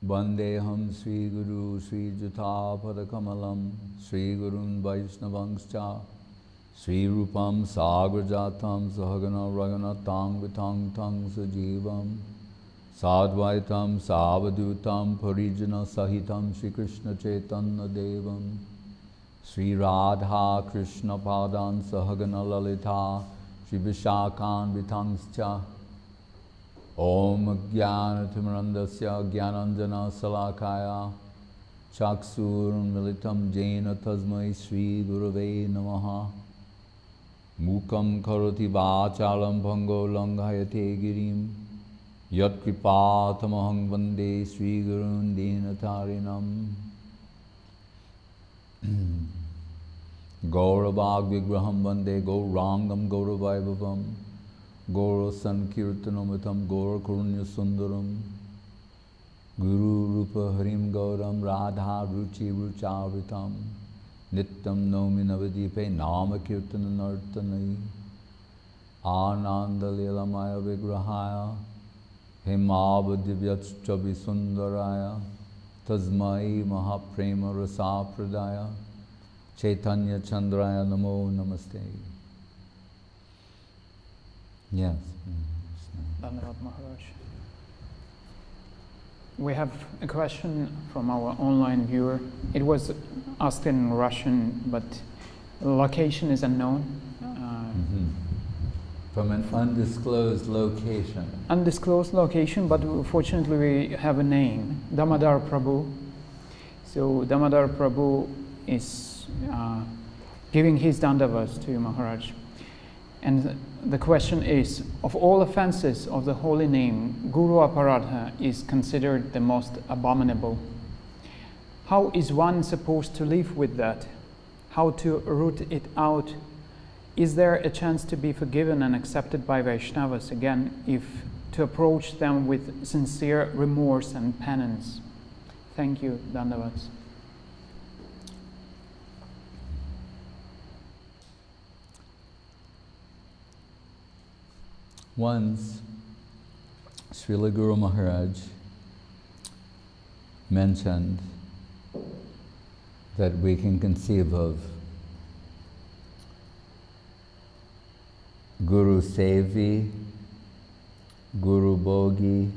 Vandeham Sri Guru Sri Juta Padakamalam Sri Gurun Vaishnavangscha Sri Rupam Sagrajatam Sahagana Raganatam Vitang Tang Sajivam Sadvaitam Savadutam Parijana Sahitam Sri Krishna Chaitanya Devam Sri Radha Krishna Padan Sahagana Lalita Sri Vishakhan Vitangscha Om Jnanatimrandasya Jnananjana Salakaya Chaksuram Militam Jena Tasmai Sri Gurave Namaha Mukam Karoti Vachalam Bhango Langhayate Girim Yat Kripatamahang Vande Sri Gurun Dinatarinam Gauravag Vigraham Vande Gaurangam Gauravaivavam Gaura Sankirtanamatam Gaura Kurunya Sundaram Guru Rupa Harim Gauram Radha Ruchi Rucharitam Nittam Nomi Navadipe Nama Kirtana Nartanai Ananda Lilamaya Vigrahaya Himaba Divyachchavi Sundaraya Tasmai Mahaprema Rasa Pradaya Chaitanya Chandraya Namo Namaste. Yes. Dhanavad Maharaj. We have a question from our online viewer. It was asked in Russian, but the location is unknown. From an undisclosed location. Undisclosed location, but fortunately we have a name, Damodar Prabhu. So Damodar Prabhu is giving his dandavas to you, Maharaj. And the question is, of all offenses of the holy name, Guru Aparadha is considered the most abominable. How is one supposed to live with that? How to root it out? Is there a chance to be forgiven and accepted by Vaishnavas again, if to approach them with sincere remorse and penance? Thank you, Dandavats. Once, Srila Guru Maharaj mentioned that we can conceive of Guru Sevi, Guru Bhogi,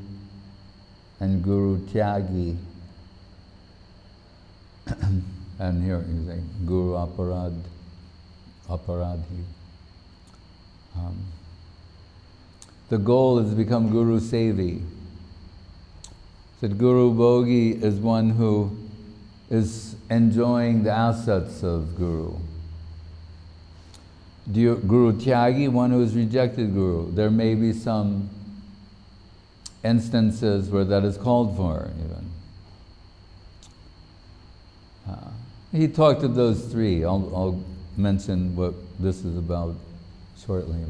and Guru Tyagi. And here you say Guru Aparadhi. The goal is to become Guru Sevi. That Guru Bhogi is one who is enjoying the assets of Guru. Guru Tyagi, one who has rejected Guru. There may be some instances where that is called for, even. He talked of those three. I'll mention what this is about shortly.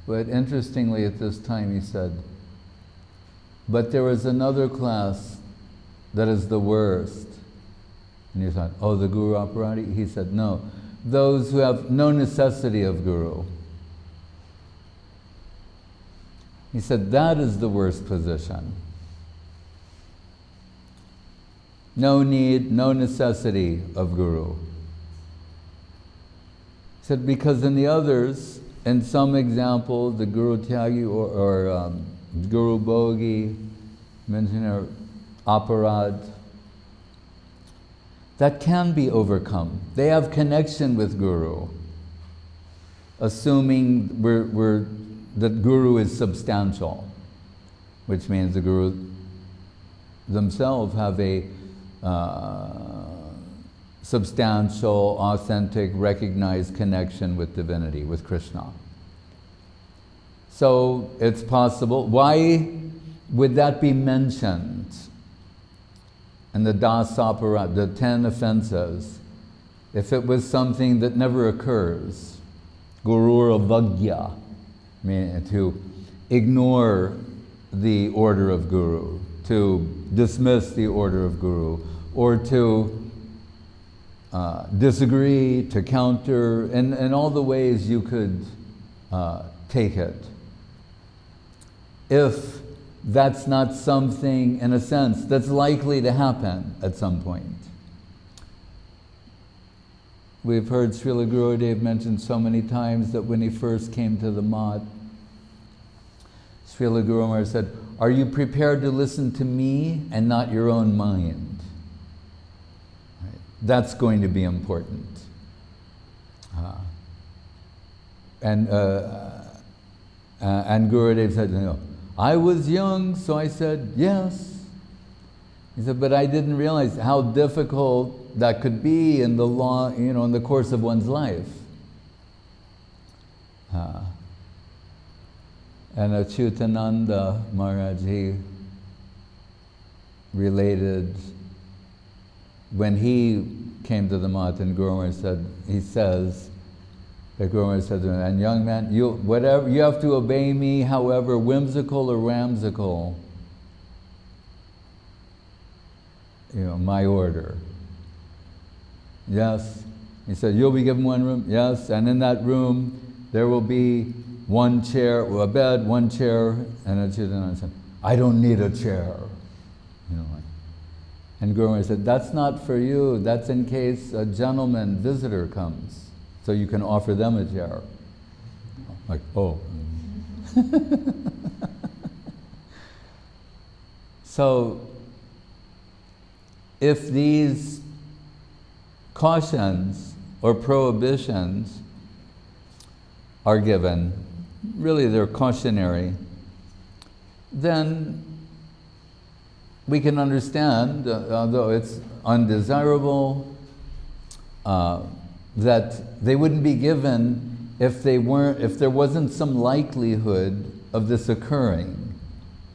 But interestingly, at this time he said, but there is another class that is the worst. And you thought, oh, the Guru Aparadhi? He said, no. Those who have no necessity of Guru. He said, that is the worst position. No need, no necessity of Guru. He said, because in the others, in some example, the Guru Tyagi or Guru Bhogi, mentioned Aparad, that can be overcome. They have connection with Guru, assuming that Guru is substantial, which means the Guru themselves have a substantial, authentic, recognized connection with divinity, with Krishna. So it's possible. Why would that be mentioned in the Dasaparad, the 10 offenses, if it was something that never occurs? Gurura Vagya, meaning to ignore the order of Guru, to dismiss the order of Guru, or to disagree, to counter, in all the ways you could take it. If that's not something, in a sense, that's likely to happen at some point. We've heard Srila Gurudev mention so many times that when he first came to the Math, Srila Guru Maharaj said, "Are you prepared to listen to me and not your own mind?" Right. That's going to be important. And Gurudev said, "I was young, so I said yes." He said, "But I didn't realize how difficult that could be in the in the course of one's life." And Achyutananda Maharaj, he related when he came to the Math, and Guru Maharaj said, he says, the Guru Maharaj said to him, "And young man, you have to obey me, however whimsical or whimsical, my order." Yes. He said, "You'll be given one room." Yes. And in that room, there will be one chair, a bed, one chair. And Achyutananda said, "I don't need a chair." And Guru Maharaj said, "That's not for you. That's in case a gentleman visitor comes. So you can offer them a chair." Like, oh. So, if these cautions or prohibitions are given, really they're cautionary, then we can understand, although it's undesirable, that they wouldn't be given if there wasn't some likelihood of this occurring.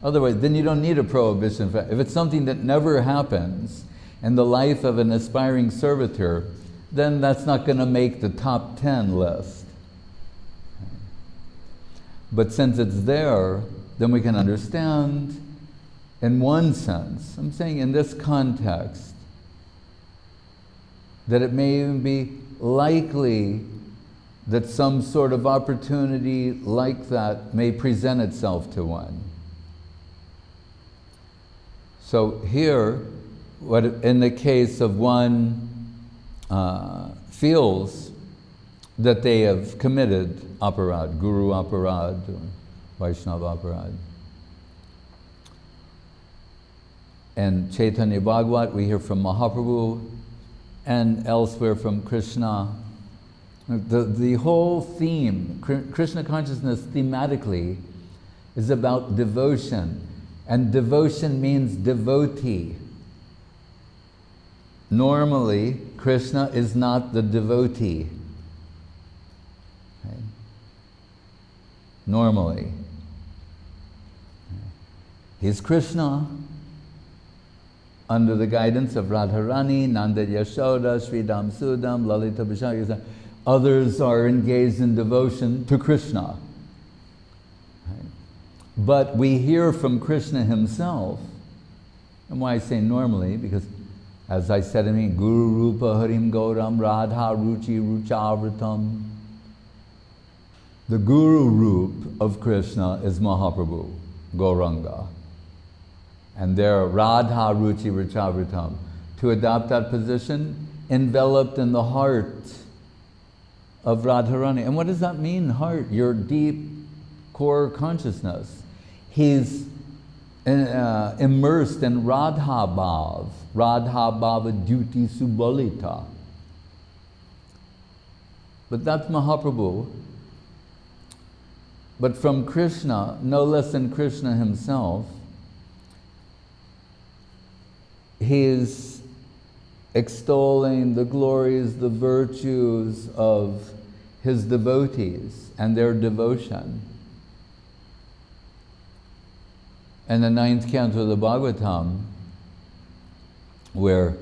Otherwise, then you don't need a prohibition. If it's something that never happens in the life of an aspiring servitor, then that's not going to make the top 10 list. But since it's there, then we can understand, in one sense, I'm saying in this context, that it may even be likely that some sort of opportunity like that may present itself to one. So here, in the case of one feels that they have committed aparad, Guru aparad, or Vaishnava aparad. And Chaitanya Bhagavat, we hear from Mahaprabhu, and elsewhere from Krishna. The whole theme, Krishna consciousness thematically, is about devotion. And devotion means devotee. Normally, Krishna is not the devotee. Okay? Normally. He's Krishna, under the guidance of Radharani, Nanda Yashoda, Sridham Sudam, Lalita Vishakha. Others are engaged in devotion to Krishna. Right? But we hear from Krishna himself, and why I say normally, because as I said in me, Guru Rupa Harim Gauram Radha Ruchi Ruchavritam. The Guru Rup of Krishna is Mahaprabhu, Gauranga. And there, Radha Ruchi Ruchavritam. To adopt that position, enveloped in the heart of Radharani. And what does that mean, heart? Your deep core consciousness. He's immersed in Radha Bhav, Radha Bhava Duty Subalita. But that's Mahaprabhu. But from Krishna, no less than Krishna himself, he is extolling the glories, the virtues of his devotees and their devotion. And the 9th canto of the Bhagavatam, where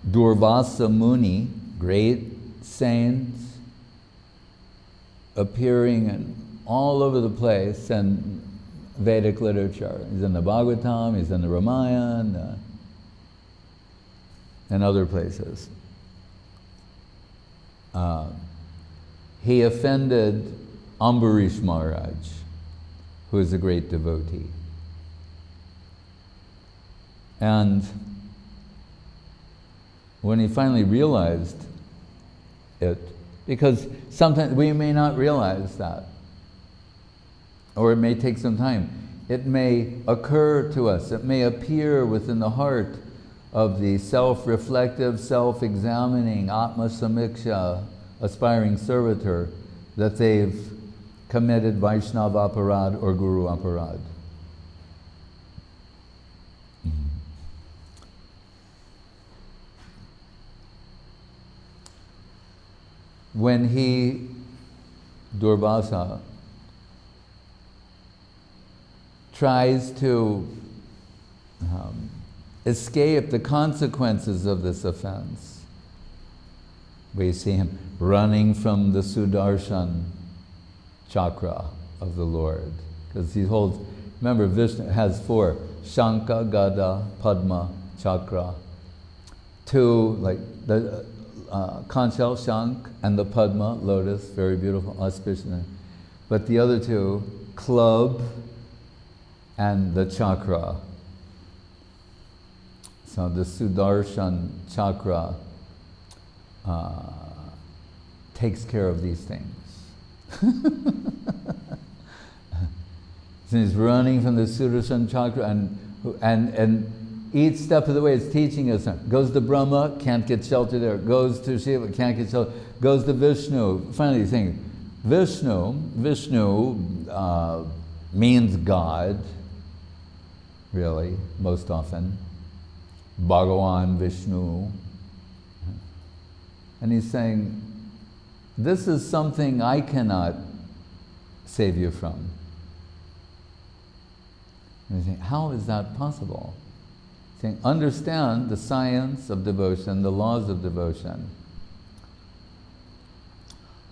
Durvasa Muni, great saint, appearing in all over the place in Vedic literature. He's in the Bhagavatam, he's in the Ramayana, and other places. He offended Ambarish Maharaj, who is a great devotee. And when he finally realized it, because sometimes we may not realize that, or it may take some time. It may occur to us, it may appear within the heart of the self-reflective, self-examining, Atma Samiksha, aspiring servitor, that they've committed Vaishnava aparad or Guru aparad. When he, Durvasa, tries to escape the consequences of this offense, we see him running from the Sudarshan chakra of the Lord. Because he holds, remember Vishnu has 4, Shankha, Gada, Padma, Chakra. 2, like the conch shell, Shank, and the Padma, lotus, very beautiful, auspicious. But the other 2, club and the chakra. So the Sudarshan chakra takes care of these things. So he's running from the Sudarshan chakra, and each step of the way is teaching us. Goes to Brahma, can't get shelter there. Goes to Shiva, can't get shelter. Goes to Vishnu. Finally he's saying, Vishnu means God, really, most often. Bhagavan Vishnu. And he's saying, this is something I cannot save you from. And he's saying, how is that possible? He's saying, understand the science of devotion, the laws of devotion.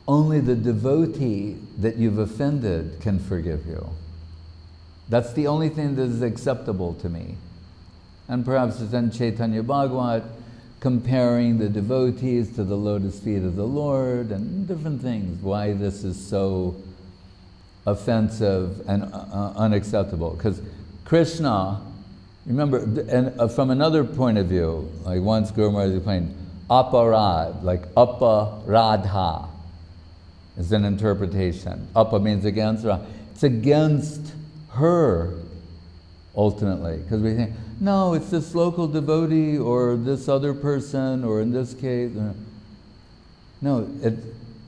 Only the devotee that you've offended can forgive you. That's the only thing that is acceptable to me. And perhaps it's in Chaitanya Bhagavat, comparing the devotees to the lotus feet of the Lord and different things, why this is so offensive and unacceptable. Because Krishna, remember, and from another point of view, like once Guru Maharaj explained, aparad, like aparadha is an interpretation. Apa means against, it's against her, ultimately, because we think, no, it's this local devotee or this other person, or in this case, no,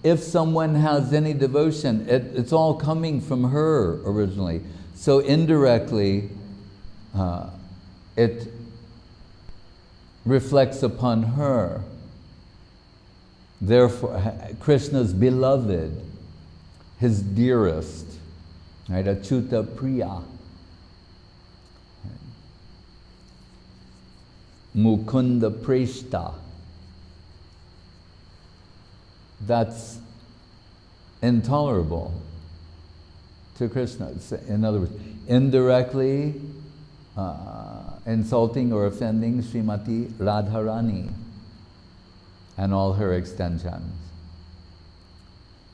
if someone has any devotion, it's all coming from her originally. So indirectly, it reflects upon her. Therefore, Krishna's beloved, his dearest, right, Achyuta Priya, Mukunda Preshta. That's intolerable to Krishna. In other words, indirectly insulting or offending Srimati Radharani and all her extensions.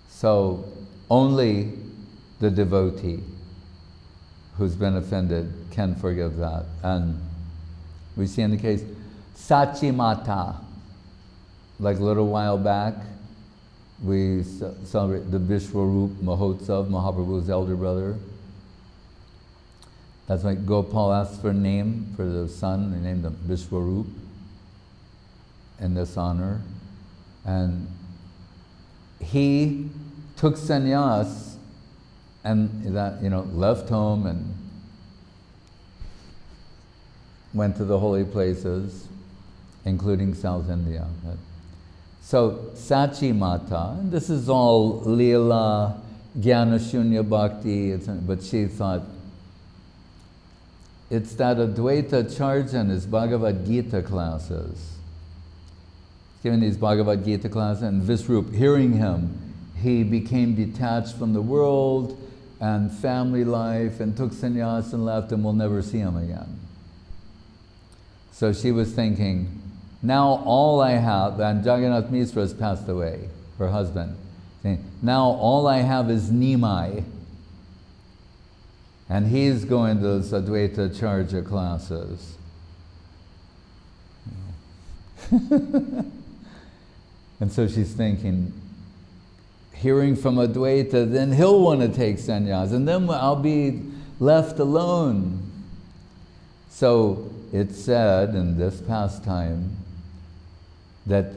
So only the devotee who's been offended can forgive that. And we see in the case, Sachi Mata, like a little while back, we celebrate the Vishwarup Mahotsav, Mahaprabhu's elder brother. That's why Gopal asked for a name for the son. They named him Vishwarup in this honor. And he took sannyas and that, left home and went to the holy places, including South India. So, Sachi Mata, and this is all Leela, Jnana Shunya Bhakti, but she thought, it's that Advaita Charja in his Bhagavad Gita classes. Giving these Bhagavad Gita classes, and Vishwarup, hearing him, he became detached from the world and family life and took sannyas and left, and we'll never see him again. So she was thinking, now all I have, and Jagannath Mishra has passed away, her husband, saying, now all I have is Nimai. And he's going to those Advaita Charja classes. And so she's thinking, hearing from Advaita, then he'll want to take sannyas, and then I'll be left alone. So it's said in this pastime that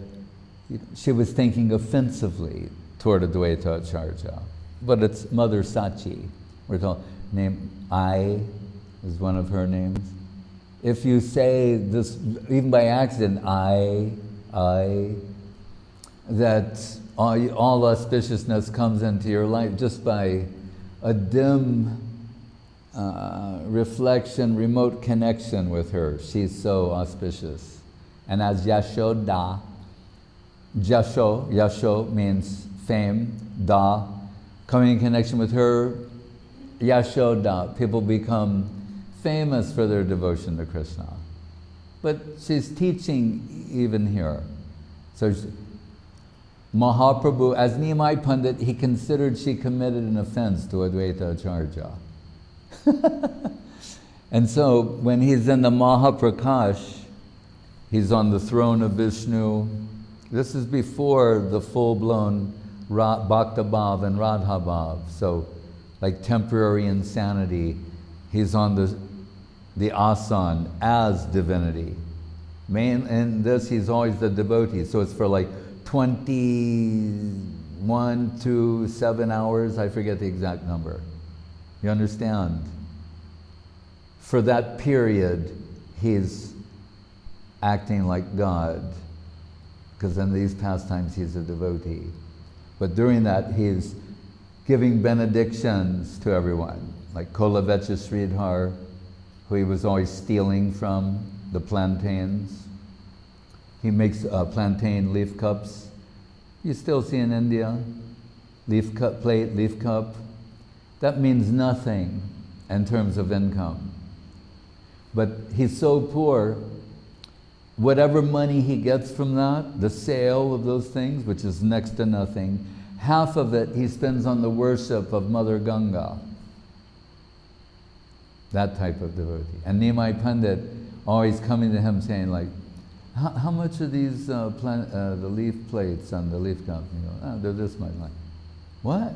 she was thinking offensively toward Advaita Acharya. But it's Mother Sachi. We're told, name I is one of her names. If you say this, even by accident, I, that all auspiciousness comes into your life just by a dim reflection, remote connection with her. She's so auspicious. And as Yashoda, Yasho means fame, Da, coming in connection with her, Yashoda, people become famous for their devotion to Krishna. But she's teaching even here. So Mahaprabhu, as Nimai Pandit, he considered she committed an offense to Advaita Acharya. And so when he's in the Mahaprakash, he's on the throne of Vishnu. This is before the full-blown Bhaktabhav and Radhabhav. So like temporary insanity, he's on the asan as divinity. In this, he's always the devotee. So it's for like 21 to 7 hours, I forget the exact number. You understand? For that period, he's acting like God, because in these pastimes he's a devotee. But during that, he's giving benedictions to everyone, like Kolavecha Sridhar, who he was always stealing from, the plantains. He makes plantain leaf cups. You still see in India, leaf cup plate, leaf cup. That means nothing in terms of income. But he's so poor, whatever money he gets from that, the sale of those things, which is next to nothing, half of it he spends on the worship of Mother Ganga. That type of devotee. And Nimai Pandit always coming to him saying like, how much are these the leaf plates on the leaf cup? And he goes, they're this much. Like, what?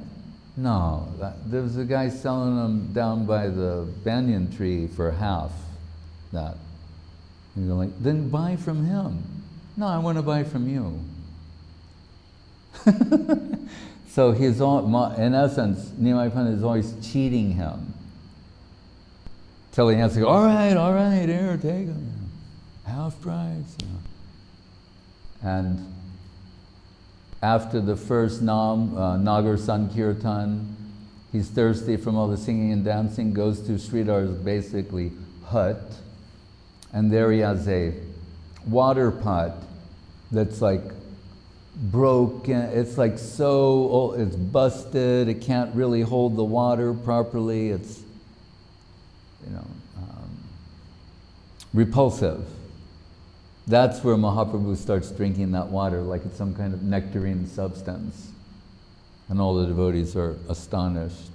No, there was a guy selling them down by the banyan tree for half that. And you go like, then buy from him. No, I want to buy from you. So he's all, in essence, Nimai Pandit is always cheating him. Till he has to go, all right, here, take them. Half price. And after the first Nagar Sankirtan, he's thirsty from all the singing and dancing, goes to Sridhar's basically hut, and there he has a water pot that's like broken. It's like so old, it's busted, it can't really hold the water properly, it's, repulsive. That's where Mahaprabhu starts drinking that water like it's some kind of nectarine substance. And all the devotees are astonished.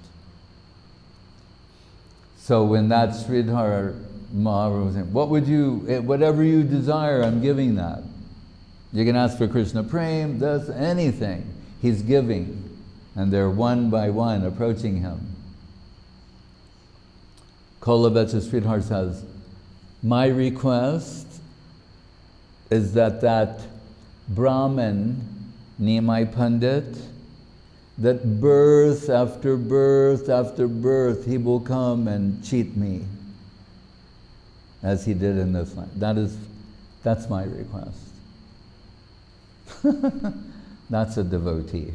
So when that Sridhar, Mahaprabhu was saying, whatever you desire, I'm giving that. You can ask for Krishna Prem, this, anything. He's giving. And they're one by one approaching him. Kolavecha Sridhar says, my request is that Brahman, Nimai Pandit, that birth after birth after birth, he will come and cheat me, as he did in this life. That's my request. That's a devotee.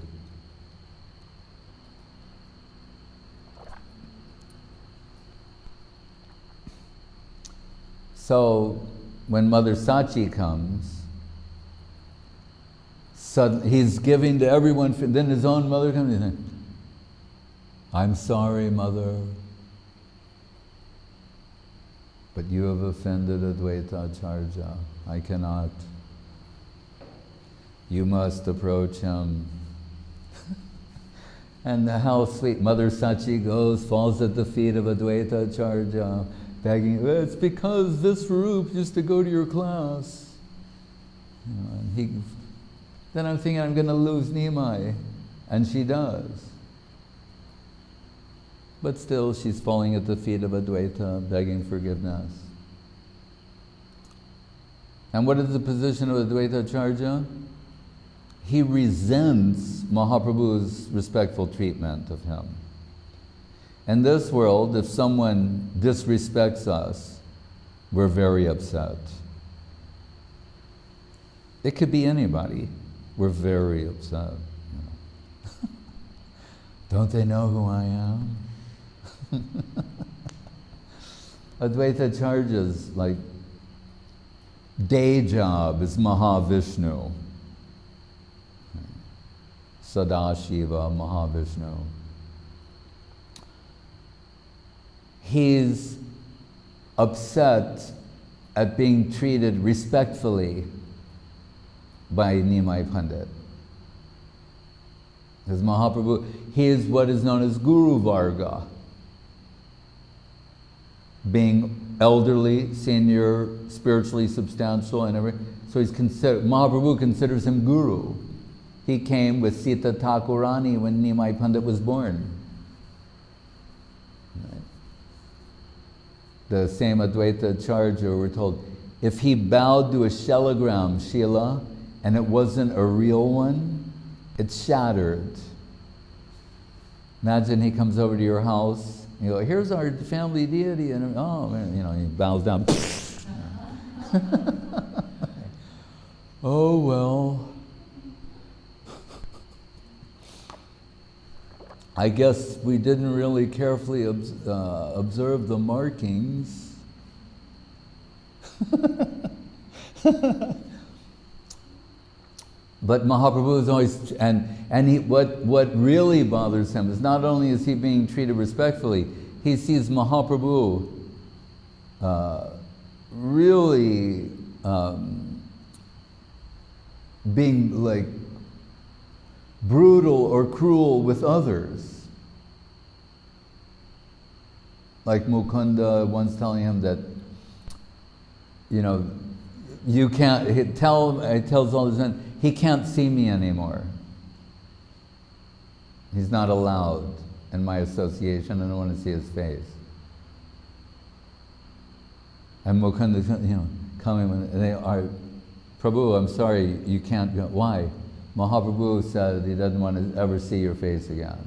So when Mother Sachi comes, he's giving to everyone, then his own mother comes and says, I'm sorry, Mother, but you have offended Advaita Acharya. I cannot. You must approach him. And how sweet. Mother Sachi goes, falls at the feet of Advaita Acharya, begging, it's because this Rup used to go to your class. And then I'm thinking I'm going to lose Nimai, and she does. But still, she's falling at the feet of Advaita, begging forgiveness. And what is the position of Advaita Acharya? He resents Mahaprabhu's respectful treatment of him. In this world, if someone disrespects us, we're very upset. It could be anybody. We're very upset. Don't they know who I am? Advaita Acharya's day job is Mahavishnu. Sadashiva, Mahavishnu. He's upset at being treated respectfully by Nimai Pandit. Because Mahaprabhu, he is what is known as Guru Varga. Being elderly, senior, spiritually substantial, and everything. So Mahaprabhu considers him Guru. He came with Sita Thakurani when Nimai Pandit was born. Right. The same Advaita Acharya, we're told, if he bowed to a shelagram, Shila, and it wasn't a real one, it shattered. Imagine he comes over to your house, and you go, here's our family deity, and oh man, he bows down. Oh well. I guess we didn't really carefully observe the markings. But Mahaprabhu is always, what really bothers him is not only is he being treated respectfully, he sees Mahaprabhu really being brutal or cruel with others. Like Mukunda once telling him that, you can't, he tells all his men, he can't see me anymore. He's not allowed in my association, I don't want to see his face. And Mukunda, coming and they are, Prabhu, I'm sorry, you can't go. Why? Mahaprabhu said he doesn't want to ever see your face again.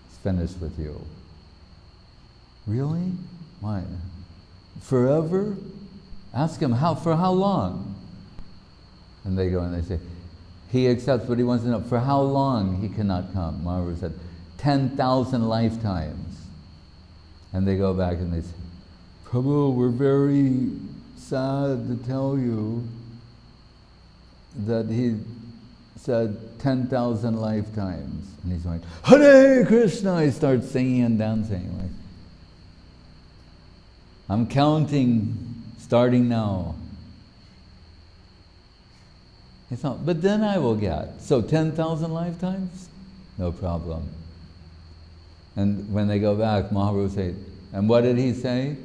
It's finished with you. Really? Why? Forever? Ask him, for how long? And they go and they say, he accepts, but he wants to know, for how long he cannot come? Mahaprabhu said, 10,000 lifetimes. And they go back and they say, Prabhu, we're very sad to tell you that he said 10,000 lifetimes. And he's going, Hare Krishna! He starts singing and dancing. I'm counting, starting now. He thought, but then I will get. So 10,000 lifetimes? No problem. And when they go back, Mahaprabhu said, and what did he say?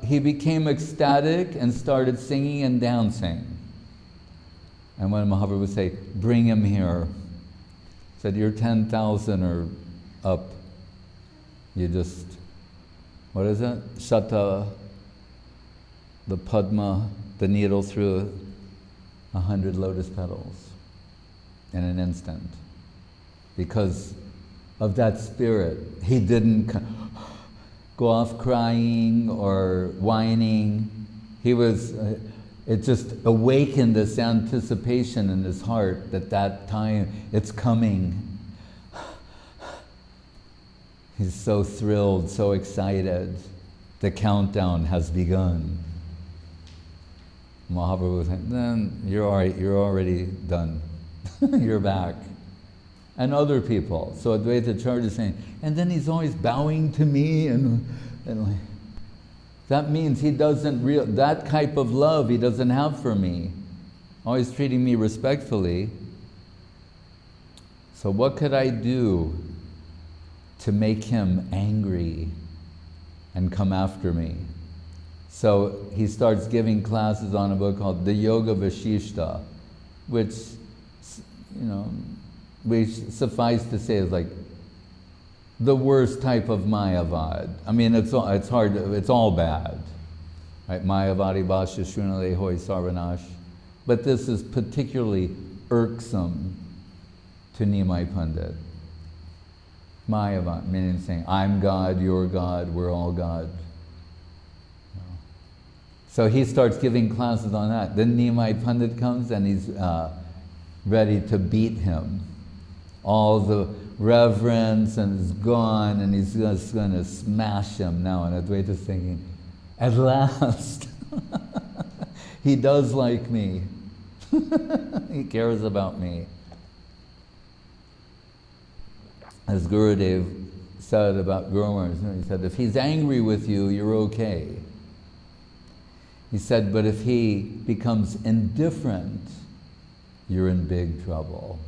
He became ecstatic and started singing and dancing. And when Mahaprabhu would say, bring him here, he said, your 10,000 are up. You just, what is it? Shata, the Padma, the needle through 100 lotus petals in an instant. Because of that spirit, he didn't go off crying or whining. He was, it just awakened this anticipation in his heart that time, it's coming. He's so thrilled, so excited. The countdown has begun. Mahaprabhu said, then you're all right, you're already done. You're back. And other people. So Advaita Acharya is saying, and then he's always bowing to me and that means he doesn't that type of love he doesn't have for me. Always treating me respectfully. So what could I do to make him angry and come after me? So he starts giving classes on a book called The Yoga Vashishta, which, we suffice to say is like the worst type of Mayavad. I mean, it's hard, it's all bad. Right? Mayavadi Bhasha Shrunale Hoy Sarvanash. But this is particularly irksome to Nimai Pandit. Mayavad, meaning saying, I'm God, you're God, we're all God. So he starts giving classes on that. Then Nimai Pandit comes and he's ready to beat him. All the reverence and is gone, and he's just going to smash him now. And Advaita's thinking, at last, he does like me. He cares about me. As Gurudev said about Guru Maharaj, he said, if he's angry with you, you're okay. He said, but if he becomes indifferent, you're in big trouble.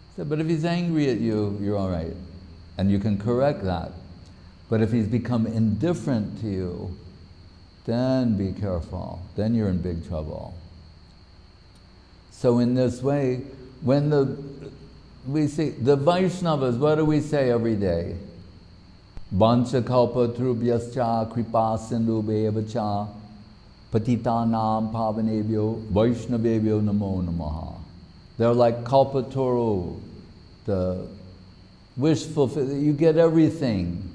He said, but if he's angry at you, you're all right. And you can correct that. But if he's become indifferent to you, then be careful. Then you're in big trouble. So in this way, when we say, the Vaishnavas, what do we say every day? Vancha kalpa trubhyascha kripa sindhu bevacha patitanam pavanebhyo vaishnavebhyo namo namaha. They're like kalpaturu, the wish fulfilled. You get everything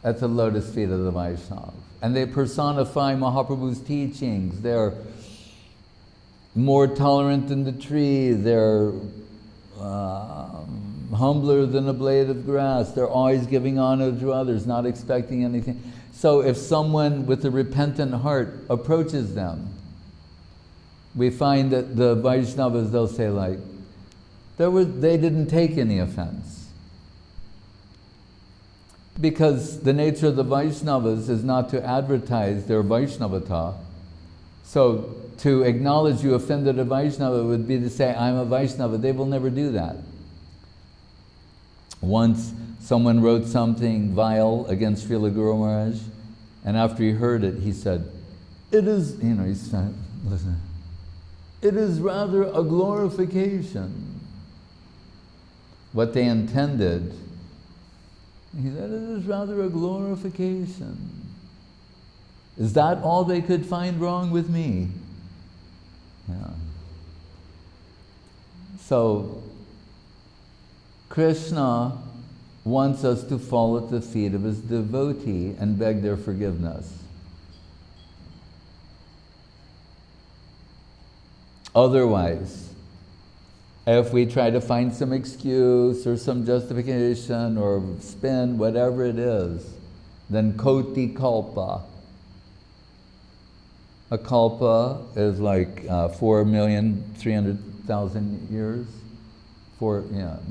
at the lotus feet of the Vaishnava. And they personify Mahaprabhu's teachings. They're more tolerant than the tree. They're humbler than a blade of grass. They're always giving honor to others, not expecting anything. So if someone with a repentant heart approaches them, we find that the Vaishnavas, they'll say like, they didn't take any offense. Because the nature of the Vaishnavas is not to advertise their Vaishnavata. So to acknowledge you offended a Vaishnava would be to say, I'm a Vaishnava. They will never do that. Once someone wrote something vile against Srila Guru Maharaj, and after he heard it, he said, it is, he said, listen, it is rather a glorification. What they intended, he said, it is rather a glorification. Is that all they could find wrong with me? Yeah. So, Krishna wants us to fall at the feet of his devotee and beg their forgiveness. Otherwise, if we try to find some excuse or some justification or spin, whatever it is, then koti kalpa. A kalpa is like 4,300,000 years. 400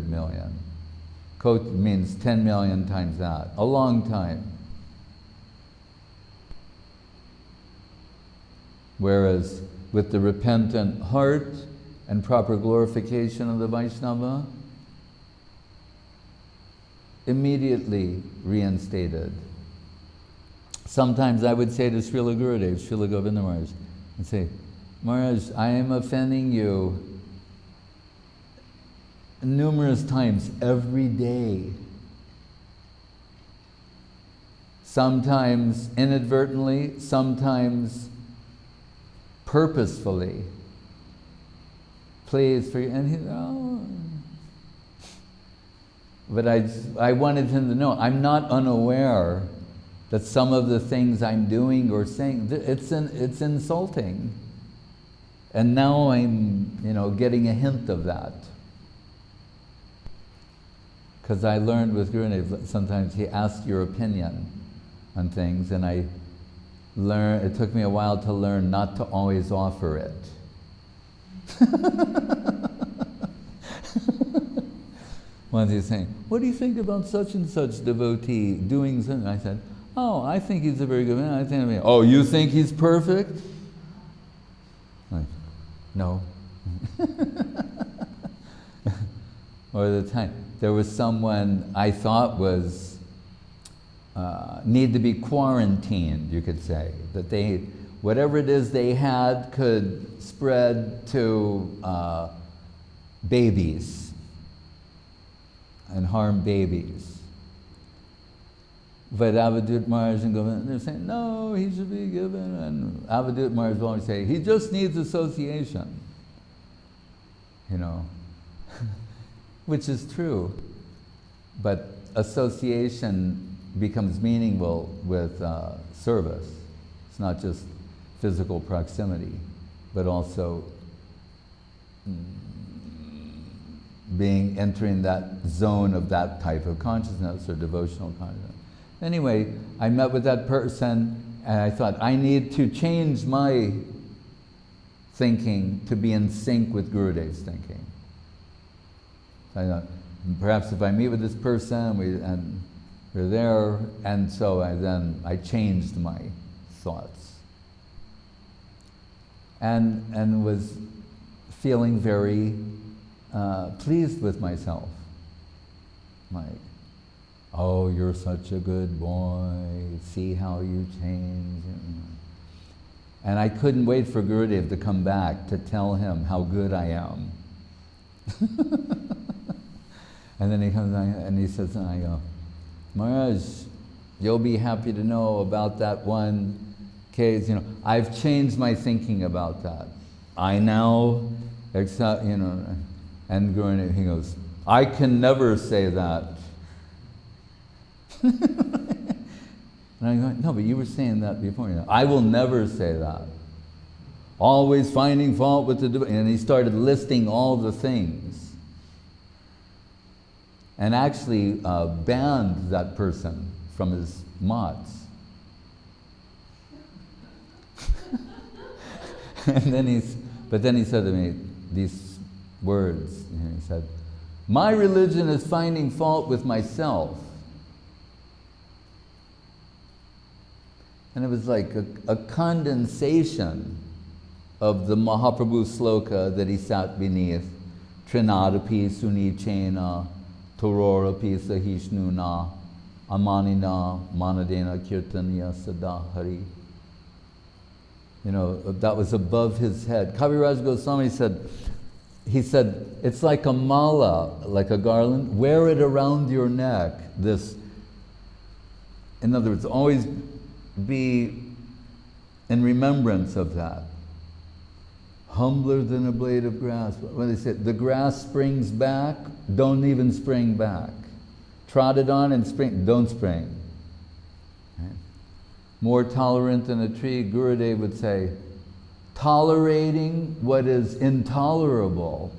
million. Kot means 10 million times that. A long time. Whereas with the repentant heart and proper glorification of the Vaishnava, immediately reinstated. Sometimes I would say to Srila Gurudev, Srila Govinda Maharaj, and say, Maharaj, I am offending you numerous times every day. Sometimes inadvertently, sometimes purposefully. Please forgive. And he, oh. But I wanted him to know, I'm not unaware that some of the things I'm doing or saying, it's insulting. And now I'm, getting a hint of that. Because I learned with Gurudev, sometimes he asked your opinion on things, and it took me a while to learn not to always offer it. Once he's saying, what do you think about such and such devotee doing something? I said, oh, I think he's a very good man. Oh, you think he's perfect? Like, no. Or the time, there was someone I thought was need to be quarantined, you could say. That they, whatever it is they had could spread to babies and harm babies. But Avadut Maharaj and Govinda, they're saying, no, he should be given. And Avadut Maharaj will always say, he just needs association. You know, which is true. But association becomes meaningful with service. It's not just physical proximity, but also entering that zone of that type of consciousness or devotional consciousness. Anyway, I met with that person and I thought, I need to change my thinking to be in sync with Gurudev's thinking. I thought, perhaps if I meet with this person, we're there, and so I changed my thoughts. And was feeling very pleased with myself. Like, oh, you're such a good boy, see how you change. And I couldn't wait for Gurudev to come back to tell him how good I am. And then he comes and he says, and I go, Maharaj, you'll be happy to know about that one case, I've changed my thinking about that. I now accept, and Gurudev, he goes, I can never say that. And I go, no, but you were saying that before. I will never say that. Always finding fault with the... And he started listing all the things. And actually banned that person from his mats. But then he said to me these words. He said, my religion is finding fault with myself. And it was like a condensation of the Mahaprabhu sloka that he sat beneath. Trinadapi sunichena, tororapi sahishnuna, amanina manadena kirtanya sada hari. That was above his head. Kaviraj Goswami said, it's like a mala, like a garland. Wear it around your neck. In other words, always be in remembrance of that. Humbler than a blade of grass. When they say the grass springs back, don't even spring back. Trod it on and spring, don't spring. Right? More tolerant than a tree, Gurudev would say, tolerating what is intolerable.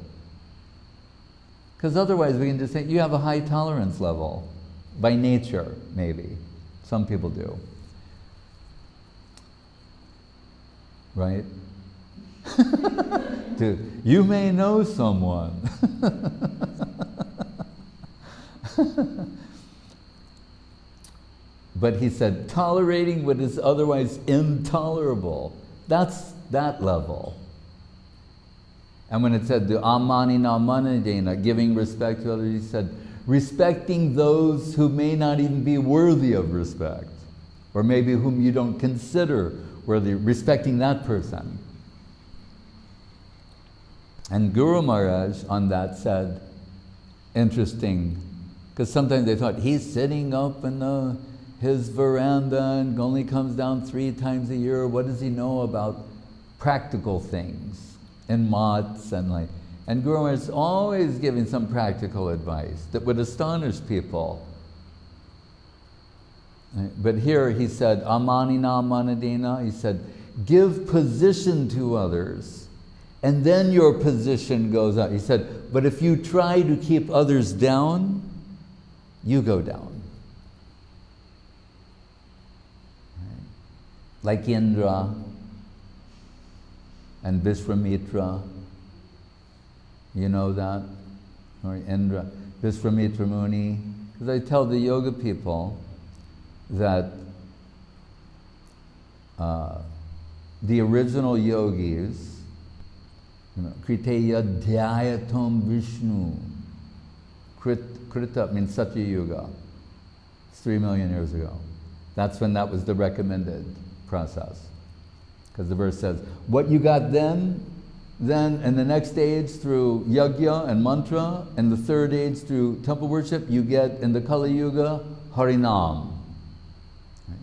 Because otherwise we can just say, you have a high tolerance level. By nature, maybe. Some people do. Right? Dude, you may know someone. But he said, tolerating what is otherwise intolerable. That's that level. And when it said the amanina manadena, giving respect to others, he said, respecting those who may not even be worthy of respect, or maybe whom you don't consider worthy, respecting that person. And Guru Maharaj on that said, interesting, because sometimes they thought, he's sitting up in his veranda and only comes down 3 times a year. What does he know about practical things in mats and like? And Guru Maharaj is always giving some practical advice that would astonish people. But here he said, amanina manadena, he said, give position to others, and then your position goes up. He said, but if you try to keep others down, you go down. Like Indra and Vishwamitra, you know that? Or Indra, Vishwamitra Muni. Because I tell the yoga people that the original yogis, Kriteya Dhyayatam Vishnu, Krita means Satya Yuga. It's 3 million years ago. That's when that was the recommended process. Because the verse says, what you got then in the next age through yajna and mantra, and the third age through temple worship, you get in the Kali Yuga, Harinam. Right?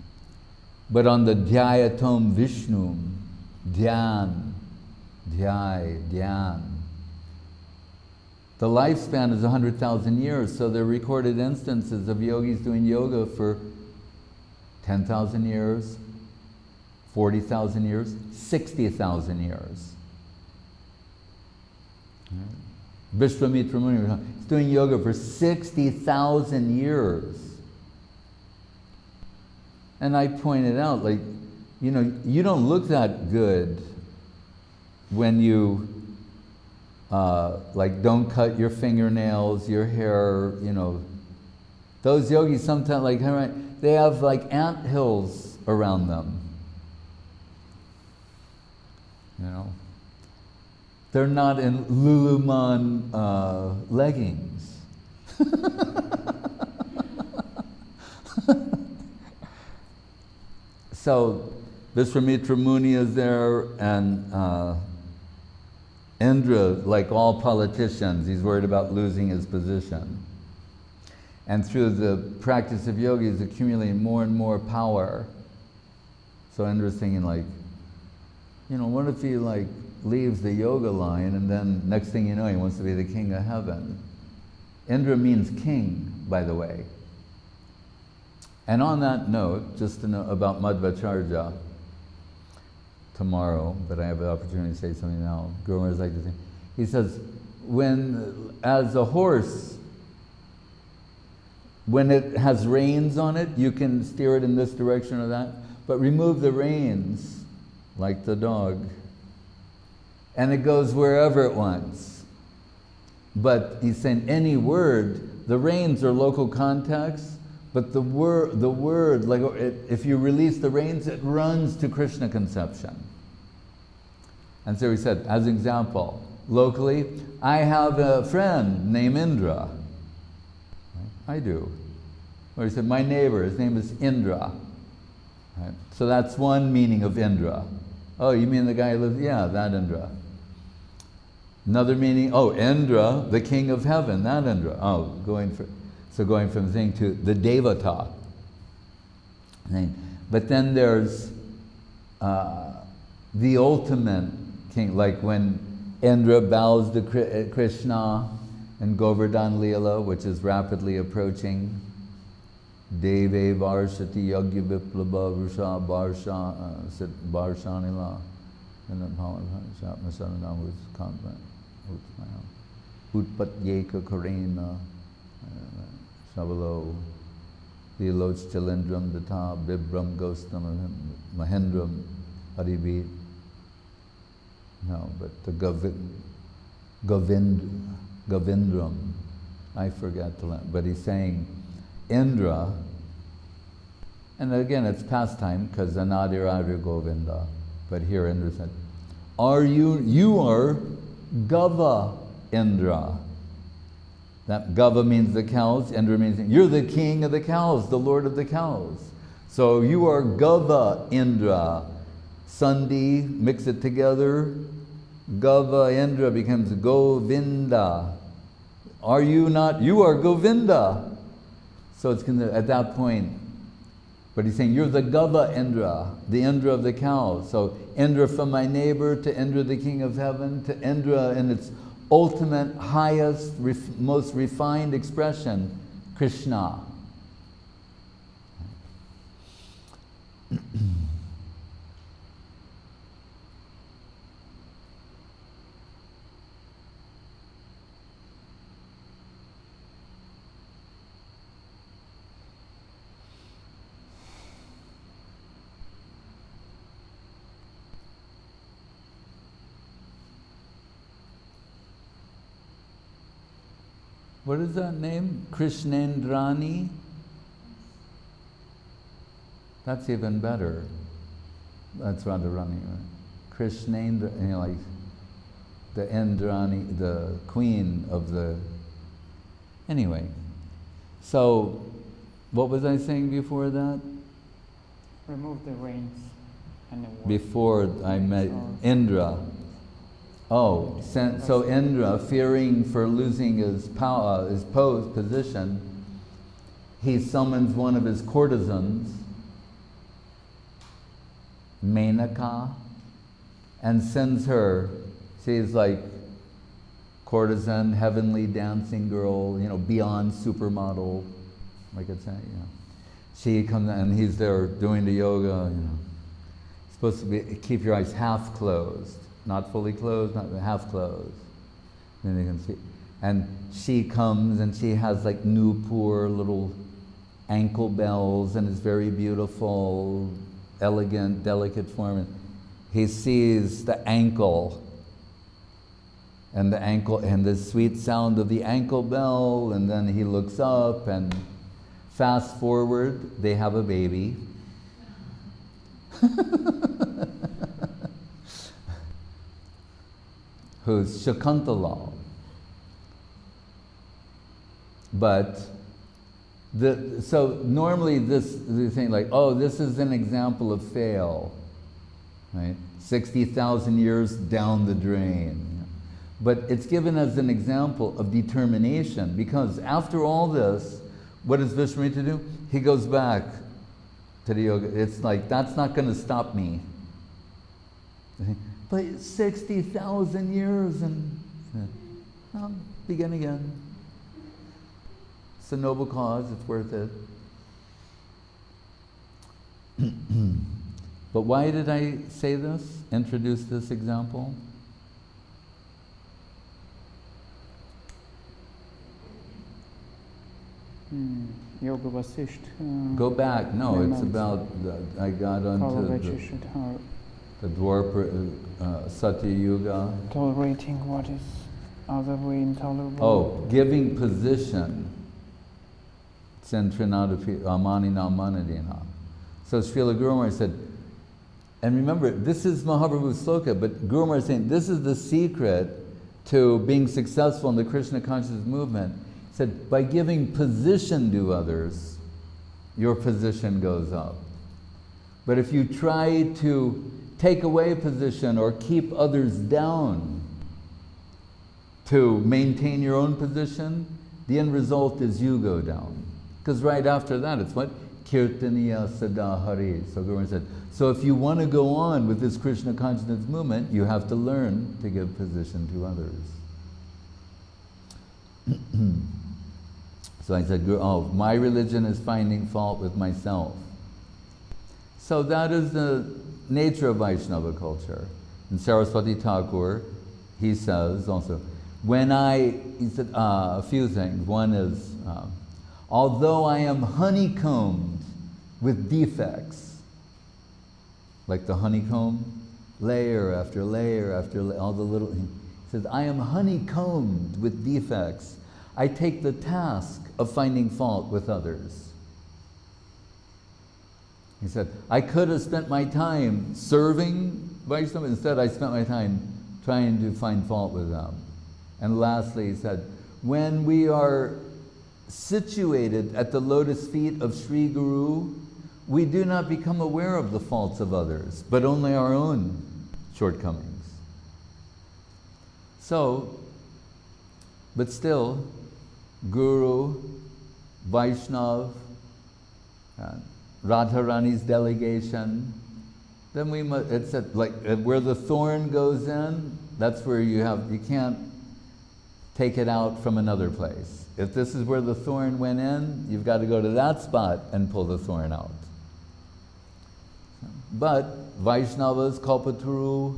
But on the Dhyayatam Vishnum, Dhyan, Dhyan, the lifespan is 100,000 years, so there are recorded instances of yogis doing yoga for 10,000 years, 40,000 years, 60,000 years. Vishwamitra Muni is doing yoga for 60,000 years. And I pointed out, like, you know, you don't look that good when you like don't cut your fingernails, your hair, you know. Those yogis sometimes, like, they have like ant hills around them. You know, they're not in Lululemon leggings. So Vishwamitra Muni is there, and Indra, like all politicians, he's worried about losing his position. And through the practice of yoga, he's accumulating more and more power. So Indra's thinking, like, you know, what if he like leaves the yoga line and then next thing you know, he wants to be the king of heaven? Indra means king, by the way. And on that note, just to know about Madhvacharya, tomorrow, but I have the opportunity to say something now. Guru Maharaj like to say, he says, as a horse, when it has reins on it, you can steer it in this direction or that, but remove the reins, like the dog, and it goes wherever it wants. But he's saying any word, the reins are local context, but the word, like if you release the reins, it runs to Krishna conception. And so he said, as an example, locally, I have a friend named Indra. I do. Or he said, my neighbor, his name is Indra. Right? So that's one meaning of Indra. Oh, you mean the guy who lives, yeah, that Indra. Another meaning, oh, Indra, the king of heaven, that Indra. Oh, going from thing to the Devata. But then there's the ultimate king, like when Indra bows to Krishna in Govardhan Leela, which is rapidly approaching. Deve Varshati Yagya Viplaba Rusha Barshanila and the power of Masanam was convent. Utpatyeka Karena Shavalo Viloch Chalendram Data Vibram Gostam Mahendram Adibit. No, but the Govindram, I forget the land, but he's saying Indra, and again it's pastime because Anadirari Govinda, but here Indra said, you are Gava Indra. That Gava means the cows, Indra means, you're the king of the cows, the lord of the cows. So you are Gava Indra. Sandhi, mix it together, Gava Indra becomes Govinda. Are you not? You are Govinda. So it's gonna, at that point, but he's saying, you're the Gava Indra, the Indra of the cows. So Indra from my neighbor to Indra the king of heaven to Indra in its ultimate, highest, most refined expression, Krishna. What is that name? Krishnendrani? That's even better. That's Radharani, right? Krishnendra, you know, like the Indrani, the queen of the... Anyway, so What was I saying before that? Remove the reins and the work. Before I met Indra. Oh, so Indra, fearing for losing his power, his position, he summons one of his courtesans, Menaka, and sends her. She's like courtesan, heavenly dancing girl, beyond supermodel, I could say, She comes and he's there doing the yoga, Supposed to keep your eyes half closed, not fully closed, not half closed. Then you can see. And she comes and she has like Nupur little ankle bells and is very beautiful, elegant, delicate form. And he sees the ankle and the sweet sound of the ankle bell, and then he looks up, and fast forward, they have a baby. Who's Shakuntala. But so normally the thing like, oh, this is an example of fail, right? 60,000 years down the drain. But it's given as an example of determination, because after all this, what does Vishwamitra do? He goes back to the yoga. It's like, that's not going to stop me. But 60,000 years and I'll begin again. It's a noble cause, it's worth it. But why did I say this? Introduce this example? Yoga Vasishtha. Go back. No, it's about. I got onto the Dwapara, Satya Yuga. Tolerating what is otherwise intolerable. Oh, giving position. Centrinadapi Amanina Manadina. So Srila Guru Maharaj said, and remember, this is Mahaprabhu's sloka, but Guru Maharaj is saying this is the secret to being successful in the Krishna consciousness movement. Said, by giving position to others, your position goes up. But if you try to take away position or keep others down to maintain your own position, the end result is you go down. Because right after that, it's what? Kirtaniya Sada Hari. So Guru said, so if you want to go on with this Krishna consciousness movement, you have to learn to give position to others. So I said, oh, my religion is finding fault with myself. So that is the nature of Vaishnava culture. And Saraswati Thakur, he says also, he said a few things. One is, although I am honeycombed with defects, like the honeycomb, layer after layer after layer, all the little, he says, I am honeycombed with defects. I take the task of finding fault with others. He said, I could have spent my time serving Vaishnava, instead I spent my time trying to find fault with them. And lastly, he said, when we are situated at the lotus feet of Sri Guru, we do not become aware of the faults of others, but only our own shortcomings. So, but still, Guru, Vaishnav, Radharani's delegation, then we must, it's like where the thorn goes in, that's where you can't take it out from another place. If this is where the thorn went in, you've got to go to that spot and pull the thorn out. But Vaishnavas, Kalpataru,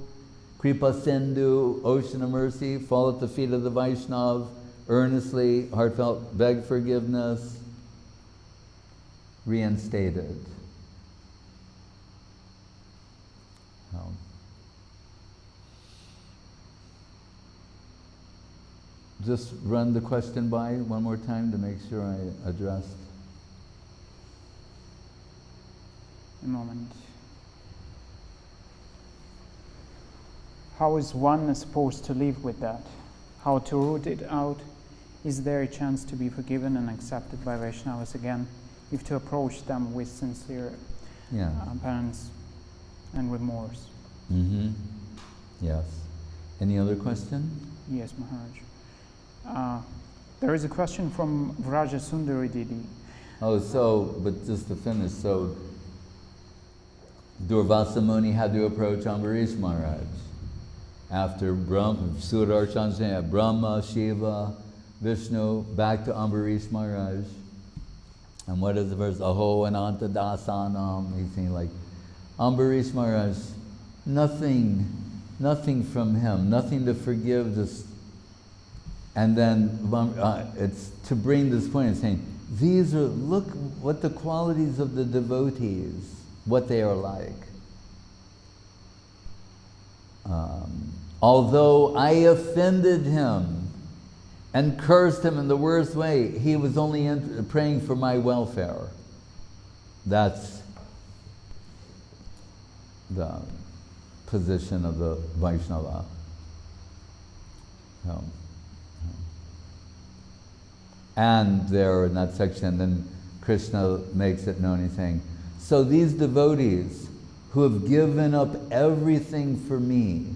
Kripa Sindhu, Ocean of Mercy, fall at the feet of the Vaishnav, earnestly, heartfelt, beg forgiveness, reinstated. Just run the question by one more time to make sure I addressed. A moment. How is one supposed to live with that? How to root it out? Is there a chance to be forgiven and accepted by Vaishnavas again? if to approach them with sincere penance and remorse. Mm-hmm. Yes. Any other question? Yes, Maharaj. There is a question from Vraja Sundari Didi. Oh, so, but just to finish, so Durvasa Muni had to approach Ambarish Maharaj. After Sudarshan, Brahma, Shiva, Vishnu, back to Ambarish Maharaj. And what is the verse? Aho Ananta Dasanam. He's saying like, Ambarish Maharaj, nothing from him, nothing to forgive this. And then it's to bring this point, it's saying, look what the qualities of the devotees, what they are like. Although I offended him and cursed him in the worst way, he was only praying for my welfare. That's the position of the Vaishnava. And there in that section, then Krishna makes it known, he's saying, so these devotees who have given up everything for me,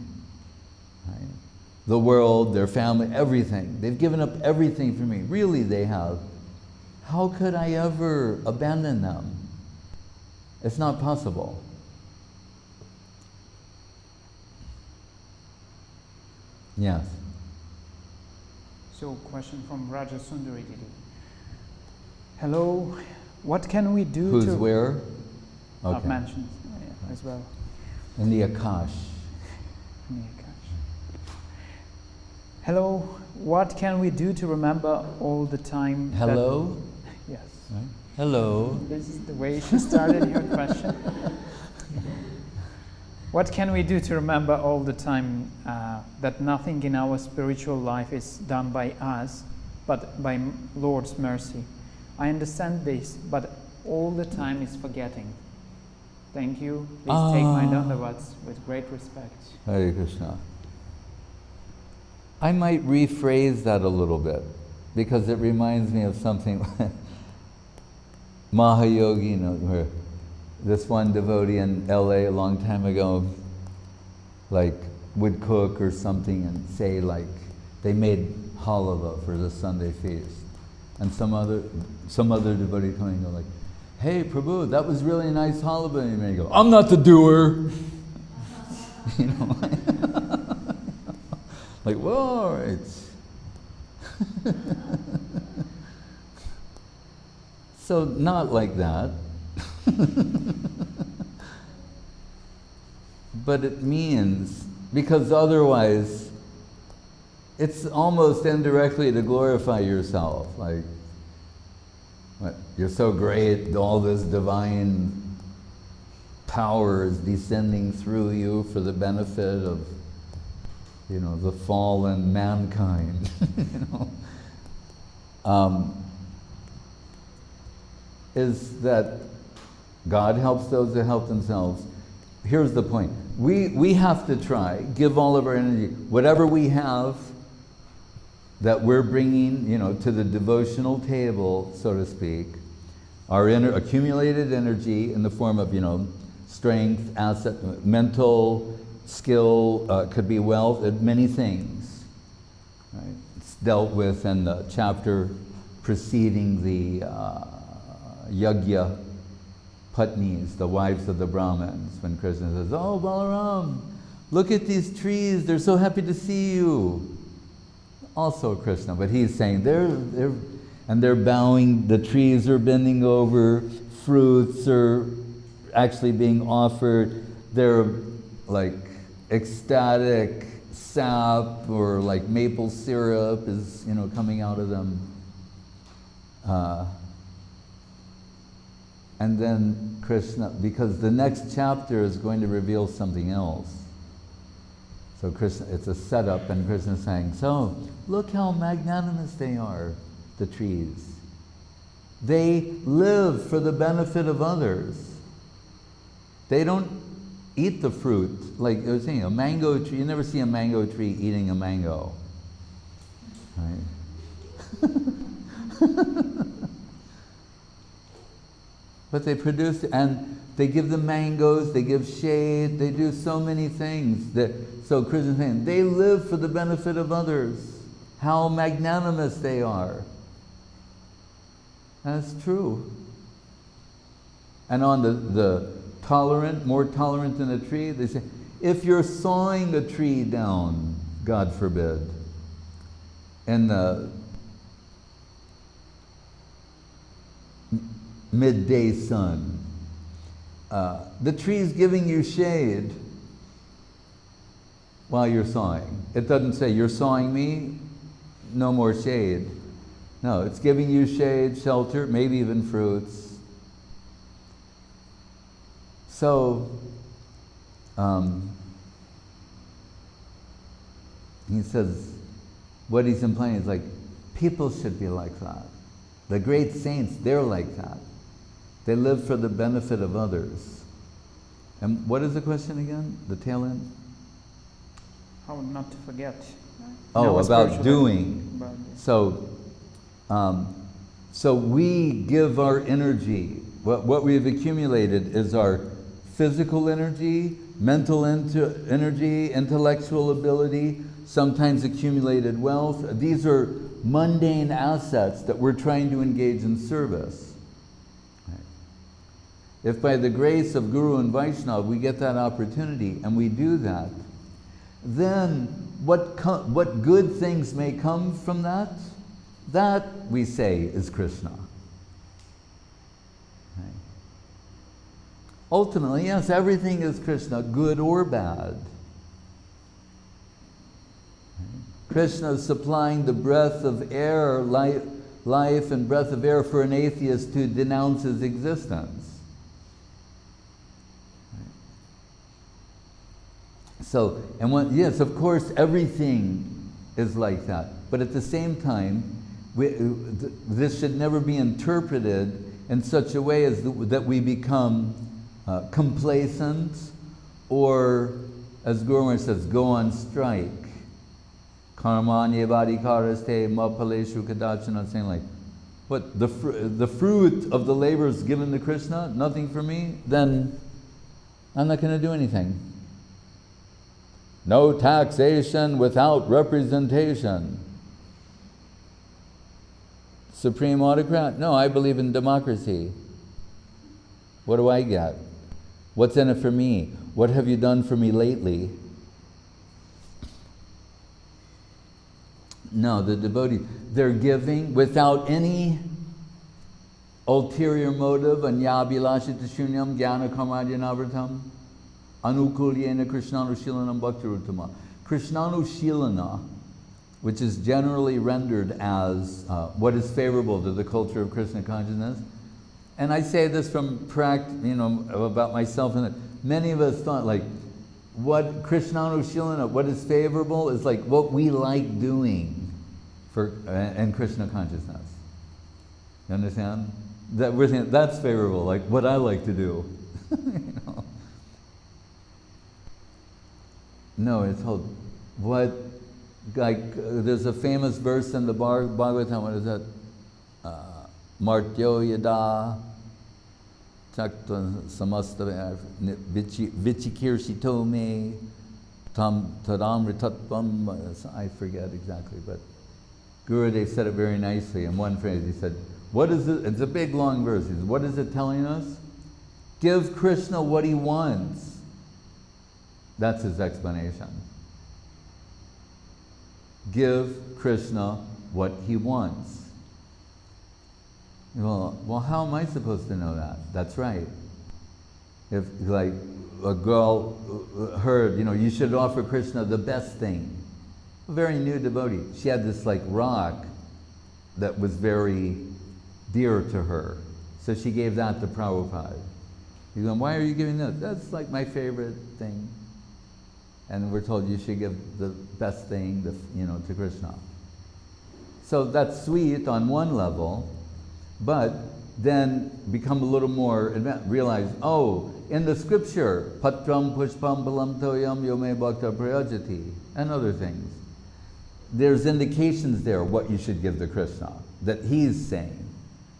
right, the world, their family, everything, they've given up everything for me, really they have, how could I ever abandon them? It's not possible. Yes. So, question from Raja Sundari Didi. Hello, what can we do Who's to... where? Okay. I've mentioned as well. In the Akash. In the Akash. Hello, what can we do to remember all the time... Hello? Yes. Right. Hello. This is the way she started your question. What can we do to remember all the time that nothing in our spiritual life is done by us, but by Lord's mercy? I understand this, but all the time is forgetting. Thank you. Please take my dandavats with great respect. Hare Krishna. I might rephrase that a little bit, because it reminds me of something Mahayogi, where this one devotee in LA a long time ago, like, would cook or something and say, like, they made halava for the Sunday feast. And some other devotee coming and go like, hey Prabhu, that was really nice halava. And you may go, I'm not the doer. You know, like, whoa, it's so not like that. But it means, because otherwise it's almost indirectly to glorify yourself, like, what, you're so great, all this divine power is descending through you for the benefit of, the fallen mankind. Is that God helps those that help themselves. Here's the point. We have to try, give all of our energy, whatever we have that we're bringing, to the devotional table, so to speak, our accumulated energy in the form of, strength, asset, mental, skill, could be wealth, many things. Right? It's dealt with in the chapter preceding the Yajna Patnis, the wives of the Brahmins, when Krishna says, oh Balaram, look at these trees, they're so happy to see you. Also Krishna, but he's saying they're bowing, the trees are bending over, fruits are actually being offered, they're like ecstatic sap or like maple syrup is coming out of them. And then Krishna, because the next chapter is going to reveal something else. So Krishna, it's a setup, and Krishna's saying, so look how magnanimous they are, the trees. They live for the benefit of others. They don't eat the fruit. Like I was saying, a mango tree, you never see a mango tree eating a mango. Right? But they produce, and they give them mangoes, they give shade, they do so many things. So Krishna is saying, they live for the benefit of others. How magnanimous they are. That's true. And on the tolerant, more tolerant than a tree, they say, if you're sawing a tree down, God forbid, in the midday sun, the tree's giving you shade while you're sawing. It doesn't say, you're sawing me, no more shade. No, it's giving you shade, shelter, maybe even fruits. So, he says, what he's implying is like, people should be like that. The great saints, they're like that. They live for the benefit of others. And what is the question again? The tail end? How not to forget. Oh, about doing. So we give our energy. What we've accumulated is our physical energy, mental energy, intellectual ability, sometimes accumulated wealth. These are mundane assets that we're trying to engage in service. If by the grace of Guru and Vaishnava we get that opportunity and we do that, then what good things may come from that, that we say is Krishna. Okay. Ultimately, yes, everything is Krishna, good or bad. Okay. Krishna is supplying the breath of air, life and breath of air for an atheist to denounce his existence. So, yes, of course, everything is like that. But at the same time, this should never be interpreted in such a way as that we become complacent, or, as Guru Maharaj says, go on strike. Karmanya vadikaraste mapaleshu kadachana, saying like, what, the fruit of the labor is given to Krishna, nothing for me, then I'm not going to do anything. No taxation without representation. Supreme autocrat? No, I believe in democracy. What do I get? What's in it for me? What have you done for me lately? No, the devotees, they're giving without any ulterior motive. Anyabhilashita shunyam jnana karmadyanavratam. Anukulyena Krishnanushilanam Bhaktiruttama. Krishnanushalana, which is generally rendered as what is favorable to the culture of Krishna consciousness. And I say this from about myself, and many of us thought like, what Krishnanushalana, what is favorable is like what we like doing in Krishna consciousness. You understand? That we're saying that's favorable, like what I like to do. You know? No, it's called what, like, there's a famous verse in the Bhagavatam, what is that? Martyo yada takta samasta vichikirshito me tam tadamritatvam, I forget exactly, but Gurudev said it very nicely in one phrase. He said, what is it? It's a big long verse. He said, what is it telling us? Give Krishna what he wants. That's his explanation. Give Krishna what he wants. Well, how am I supposed to know that? That's right. If, like, a girl heard, you should offer Krishna the best thing. A very new devotee. She had this, like, rock that was very dear to her. So she gave that to Prabhupada. He's going, why are you giving that? That's, like, my favorite thing. And we're told you should give the best thing, to Krishna. So that's sweet on one level, but then become a little more advanced. Realize, in the scripture, patram pushpam balam toyam yome bhakta prayajati, and other things. There's indications there what you should give to Krishna, that he's saying,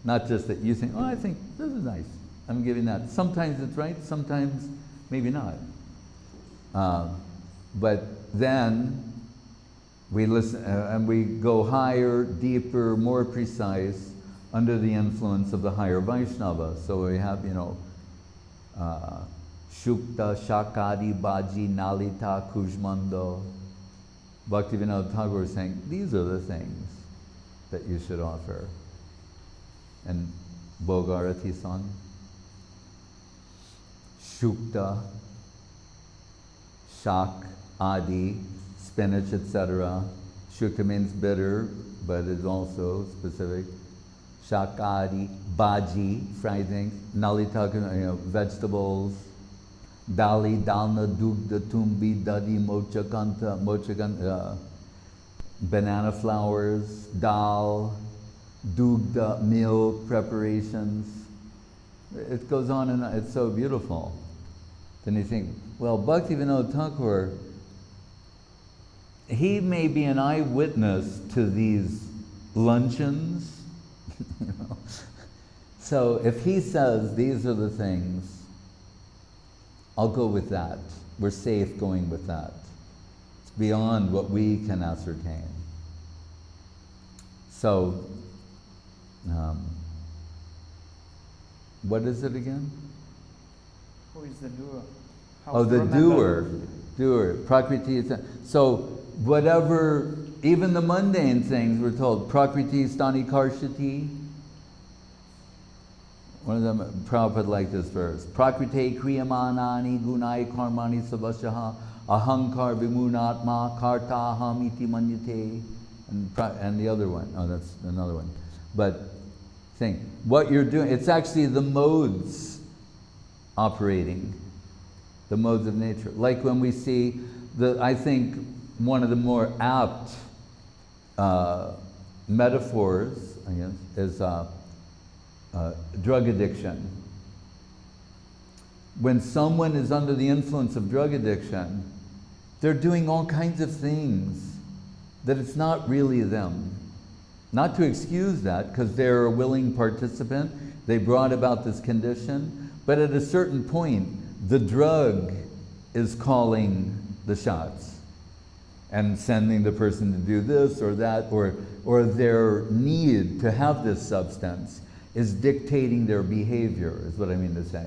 not just that you think, I think this is nice. I'm giving that. Sometimes it's right, sometimes maybe not. But then we listen and we go higher, deeper, more precise under the influence of the higher Vaishnava. So we have, Shukta, Shakadi, Baji, Nalita, Kujmando. Bhaktivinoda Thakur is saying, these are the things that you should offer. And Bhogarati song. Shukta, Shak, Adi, spinach, etc. Shukta means bitter, but it's also specific. Shak, Adi, Baji, fried things. Nalita, vegetables. Dali, Dalna, Dugda, Tumbi, Dadi, Mochakanta, banana flowers, Dal, Dugda, milk, preparations. It goes on and on. It's so beautiful. Then you think, well, Bhaktivinoda Thakur, he may be an eyewitness to these luncheons. So if he says these are the things, I'll go with that. We're safe going with that. It's beyond what we can ascertain. So, what is it again? Who is the doer? The doer. Doer. Prakriti. So, whatever, even the mundane things we're told, Prakriti stani karshati. One of them, Prabhupada liked this verse. Prakrite kriyamanani gunai karmani savasyaha ahankar vimunatma karta hamiti manyate. And the other one, oh, that's another one. But think, what you're doing, it's actually the modes operating, the modes of nature. Like when we see, I think one of the more apt metaphors, I guess, is drug addiction. When someone is under the influence of drug addiction, they're doing all kinds of things that it's not really them. Not to excuse that, because they're a willing participant, they brought about this condition, but at a certain point, the drug is calling the shots and sending the person to do this or that, or their need to have this substance is dictating their behavior, is what I mean to say.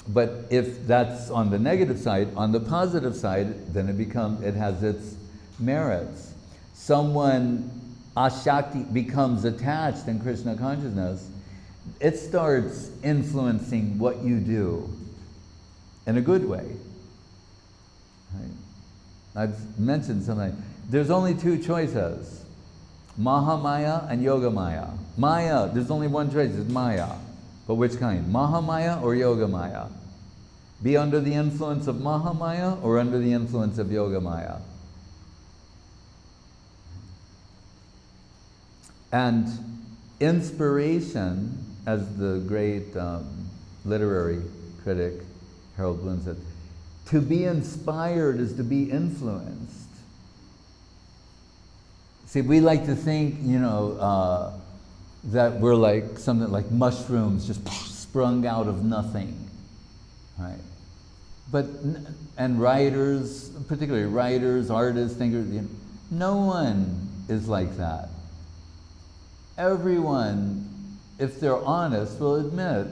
But if that's on the negative side, on the positive side, then it has its merits. Someone, ashakti, becomes attached in Krishna consciousness, it starts influencing what you do in a good way. Right? I've mentioned something. There's only two choices. Mahamaya and Yogamaya. Maya, there's only one choice, it's Maya. But which kind? Mahamaya or Yogamaya? Be under the influence of Mahamaya or under the influence of Yogamaya? And inspiration, as the great literary critic Harold Bloom said, to be inspired is to be influenced. See, we like to think, that we're like something like mushrooms just sprung out of nothing, right? But, and writers, particularly writers, artists, thinkers, no one is like that. Everyone, if they're honest, will admit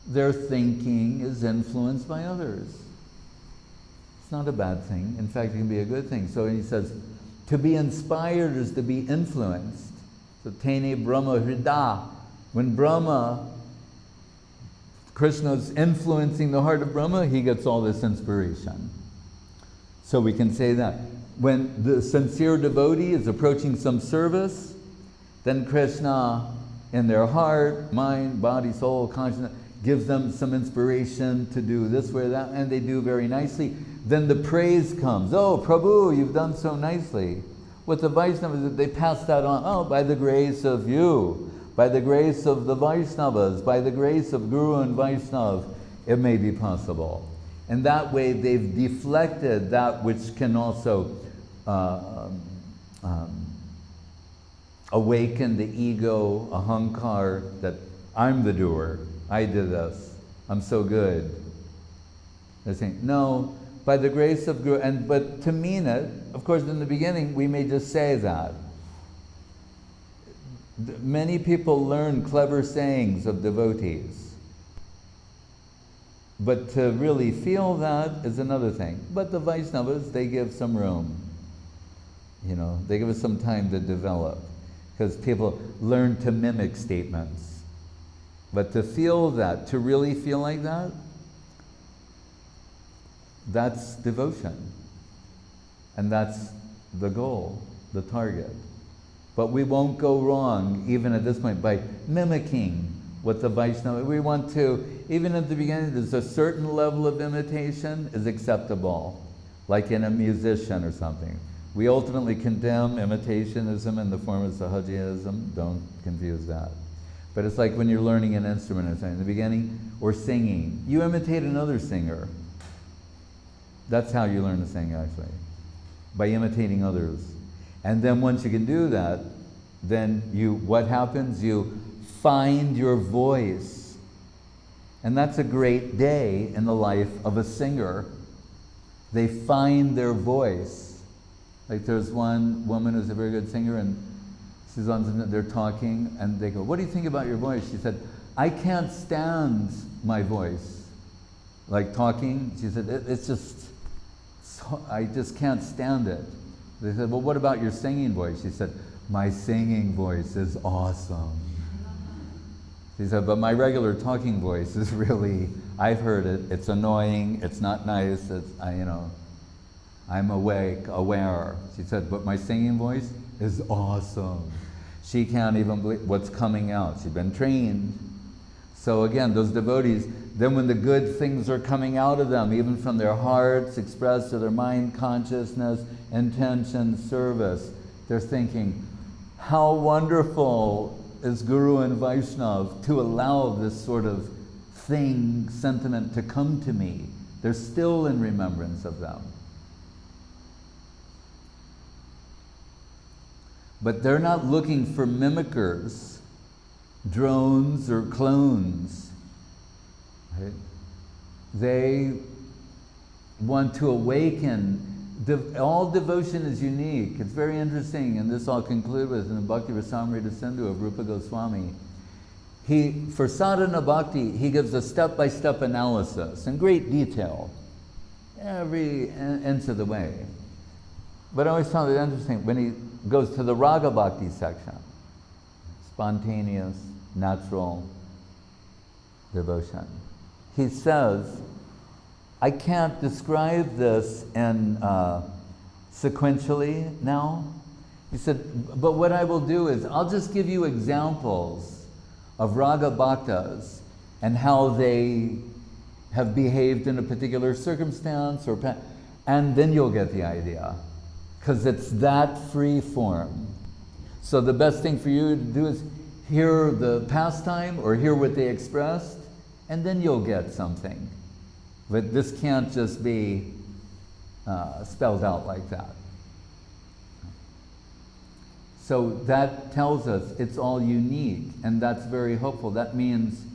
their thinking is influenced by others. It's not a bad thing. In fact, it can be a good thing. So he says, to be inspired is to be influenced. So Tene Brahma Hrida. When Brahma, Krishna's influencing the heart of Brahma, he gets all this inspiration. So we can say that. When the sincere devotee is approaching some service, then Krishna, in their heart, mind, body, soul, consciousness, gives them some inspiration to do this way or that, and they do very nicely. Then the praise comes. Oh, Prabhu, you've done so nicely. With the Vaishnavas, they pass that on. Oh, by the grace of you, by the grace of the Vaishnavas, by the grace of Guru and Vaishnav, it may be possible. And that way they've deflected that which can also awaken the ego, ahankar, that I'm the doer. I did this. I'm so good. They're saying, no, by the grace of Guru, but to mean it, of course, in the beginning, we may just say that. Many people learn clever sayings of devotees. But to really feel that is another thing. But the Vaishnavas, they give some room. You know, they give us some time to develop. Because people learn to mimic statements. But to feel that, to really feel like that, that's devotion. And that's the goal, the target. But we won't go wrong, even at this point, by mimicking what the Vaishnava, we want to, even at the beginning, there's a certain level of imitation is acceptable, like in a musician or something. We ultimately condemn imitationism in the form of Sahajiism, don't confuse that. But it's like when you're learning an instrument or something, in the beginning, or singing. You imitate another singer. That's how you learn to sing, actually, by imitating others. And then once you can do that, then what happens? You find your voice. And that's a great day in the life of a singer. They find their voice. Like there's one woman who's a very good singer, and she's on, they're talking, and they go, what do you think about your voice? She said, I can't stand my voice. Like talking, she said, it's just, I just can't stand it. They said, well, what about your singing voice? She said, my singing voice is awesome. She said, but my regular talking voice is really, I've heard it, it's annoying, it's not nice, I'm aware. She said, but my singing voice is awesome. She can't even believe what's coming out. She's been trained. So again, those devotees, then when the good things are coming out of them, even from their hearts, expressed to their mind, consciousness, intention, service, they're thinking, how wonderful is Guru and Vaishnav to allow this sort of thing, sentiment to come to me. They're still in remembrance of them. But they're not looking for mimickers, drones or clones. Right? They want to awaken. All devotion is unique. It's very interesting, and this I'll conclude with in the Bhakti Rasamrita Sindhu of Rupa Goswami. For sadhana bhakti, he gives a step-by-step analysis in great detail, every inch of the way. But I always found it interesting when he goes to the raga bhakti section, spontaneous, natural devotion. He says, I can't describe this in sequentially now. He said, but what I will do is I'll just give you examples of raga bhaktas and how they have behaved in a particular circumstance, and then you'll get the idea. Because it's that free form. So the best thing for you to do is hear the pastime or hear what they expressed, and then you'll get something. But this can't just be spelled out like that. So that tells us it's all unique, and that's very hopeful. That means,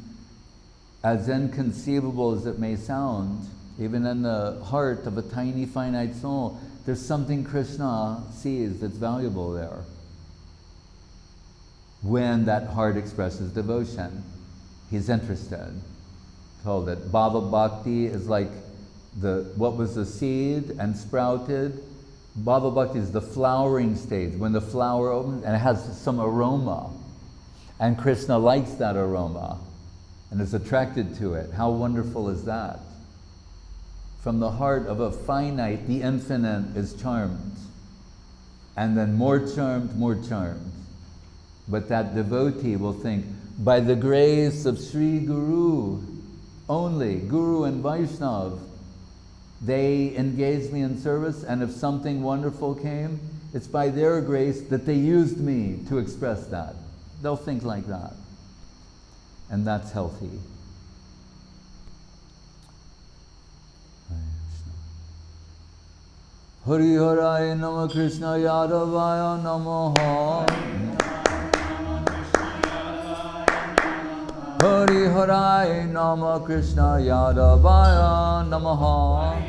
as inconceivable as it may sound, even in the heart of a tiny, finite soul, there's something Krishna sees that's valuable there. When that heart expresses devotion, he's interested. Told that Bhava Bhakti is like what was the seed and sprouted. Bhava Bhakti is the flowering stage, when the flower opens and it has some aroma. And Krishna likes that aroma and is attracted to it. How wonderful is that? From the heart of a finite, the infinite is charmed. And then more charmed, more charmed. But that devotee will think, by the grace of Sri Guru, only, Guru and Vaishnav, they engaged me in service, and if something wonderful came, it's by their grace that they used me to express that. They'll think like that. And that's healthy. Hari Haraya Nama Krishna Yadavaya Namaha. Hari Harai Nama Krishna Yadavaya Namaha.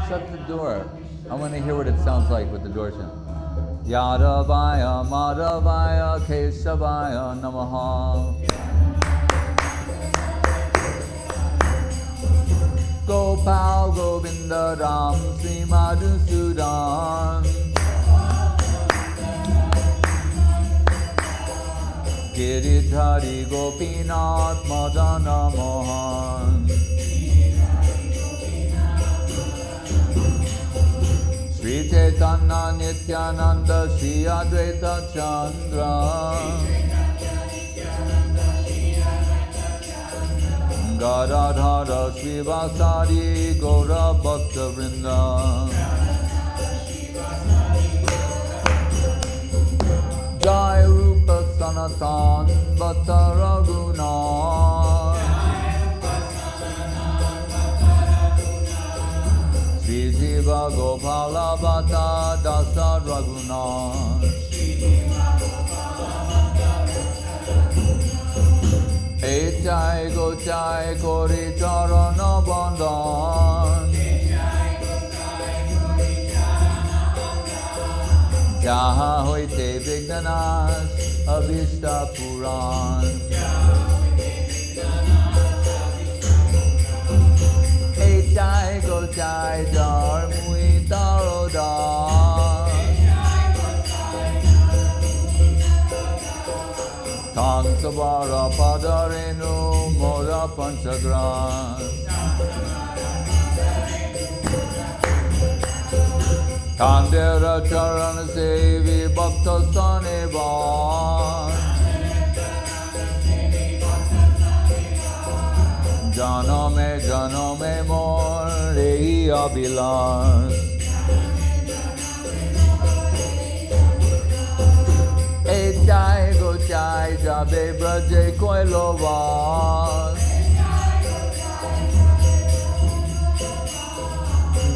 Shut the door. I want to hear what it sounds like with the door shut. Yadavaya Madhavaya Keshavaya Namaha. Gopal Govinda Ram Sri Madhusudan. Giridhari Gopinath Madana Mohan. Sri Chaitanya Nityananda Sri Advaita Chandra. Gadadhara Srivasadi Gaura Bhakta Vrinda. Jai Rupa Sanatan Bhatta Raghunath. Sri Jiva Gopala Bhatta Dasa Raghunath. Jai Go Jai Kori Charana Bandhan. Jaha Hoite Vignanas Avishta Puran. Jai Go Jai Jar Mui Tarodar. Tansavara Padarenu Moda Panchagran. Tandera Charana Sevi Bhakta Sanivan. Janame Mor Rehi Abhilash. Jai Go Jai Jabe Braje Koilovas.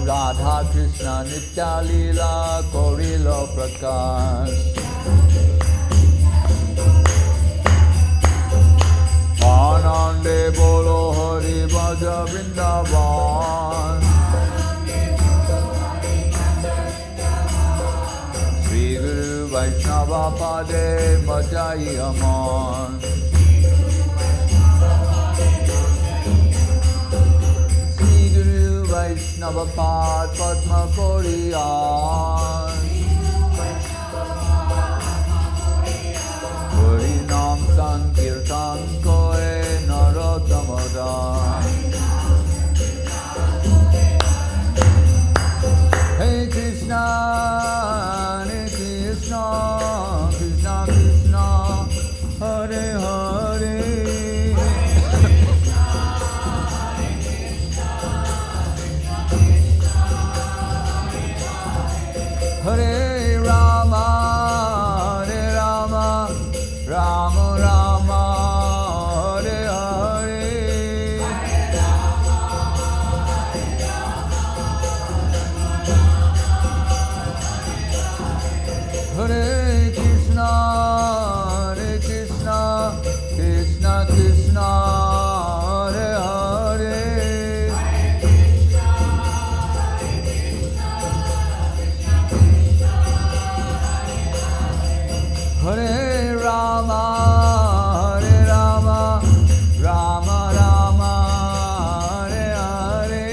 Radha Krishna Nitya Leela Korilo Prakash. Anande Bolo Hari Bhaja Vrindavan. Sri Guru Vaishnava Pade Majai Aman. Sri Guru Vaishnava Pad Padma Koriyan. Hari Nam Sankirtan Koe Narotamadan. Hey Krishna, Krishna Krishna, Hare Hare. Hare Rama, Hare Rama, Rama Rama, Hare Hare. Hare Krishna, Krishna Krishna, Hare Hare. Hare Rama, Hare Rama, Rama Rama, Hare Hare.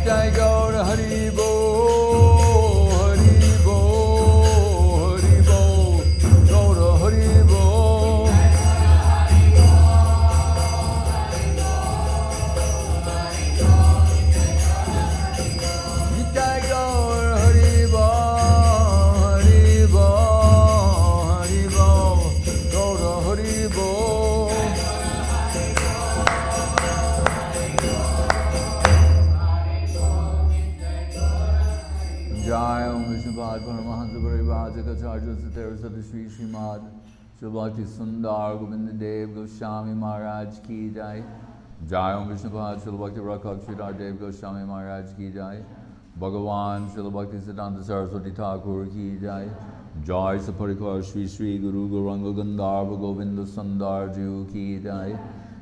Jai Gaur Hari Bo, Hari Bo, Hari Bo, Gaur Hari Bo. Jai Gaur Hari Bo, Hari Bo, Hari Bo, Gaur Hari Bo. Jai Om Vishnupada Paramahansa Parivajaka Satara Sata Shri Srimad Shri Bhakti Sudhir Goswami Goswami Maharaj Ki Jai. Jai Om Vishnupada Shri Bhakti Rakha Sridhar Dev Goswami Maharaj Ki Jai. Bhagavan Srila Bhakti Siddhanta Saraswati Thakur ki jai. Jai Saparikar Shri Shri Guru Gauranga Gandharva Govinda Sundar Ju ki jai.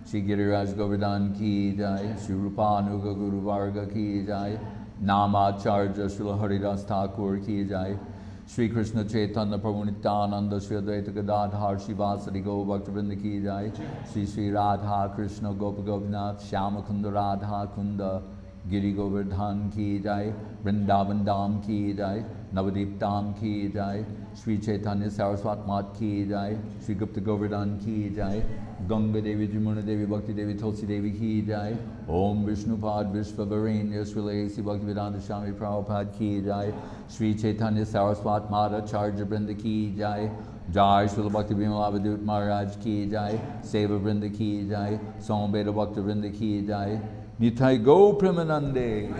Shri Giriraj Govardhan ki jai. Shri Rupanuga Guru Varga ki jai. Namacharya Srila Haridas Thakur ki jai. Shri Krishna Chaitanya Prabhu Nityananda Shri Advaita Gadadhar Shivasari Go Bhaktivinoda ki jai. Shri Shri Radha Krishna Gopa Gopinath Shyama Kunda Radha Kunda Giri Govardhan ki jai. Vrindavan Dham ki jai. Navadip Dham ki jai. Shri Chaitanya Saraswat Mat ki jai. Shri Gupta Govardhan ki jai. Ganga Devi Jamuna Devi Bhakti Devi Tulsi Devi ki jai. Om Vishnupad Vishvavarenya Srila A.C. Bhaktivedanta Swami Prabhupada ki jai. Shri Chaitanya Saraswat Mata Charja Brinda ki jai. Jai Srila Bhakti Vimalavadut Maharaj ki jai. Seva Brinda ki jai. Som Beda Bhakta Brinda ki jai. Nitai Go Premanande.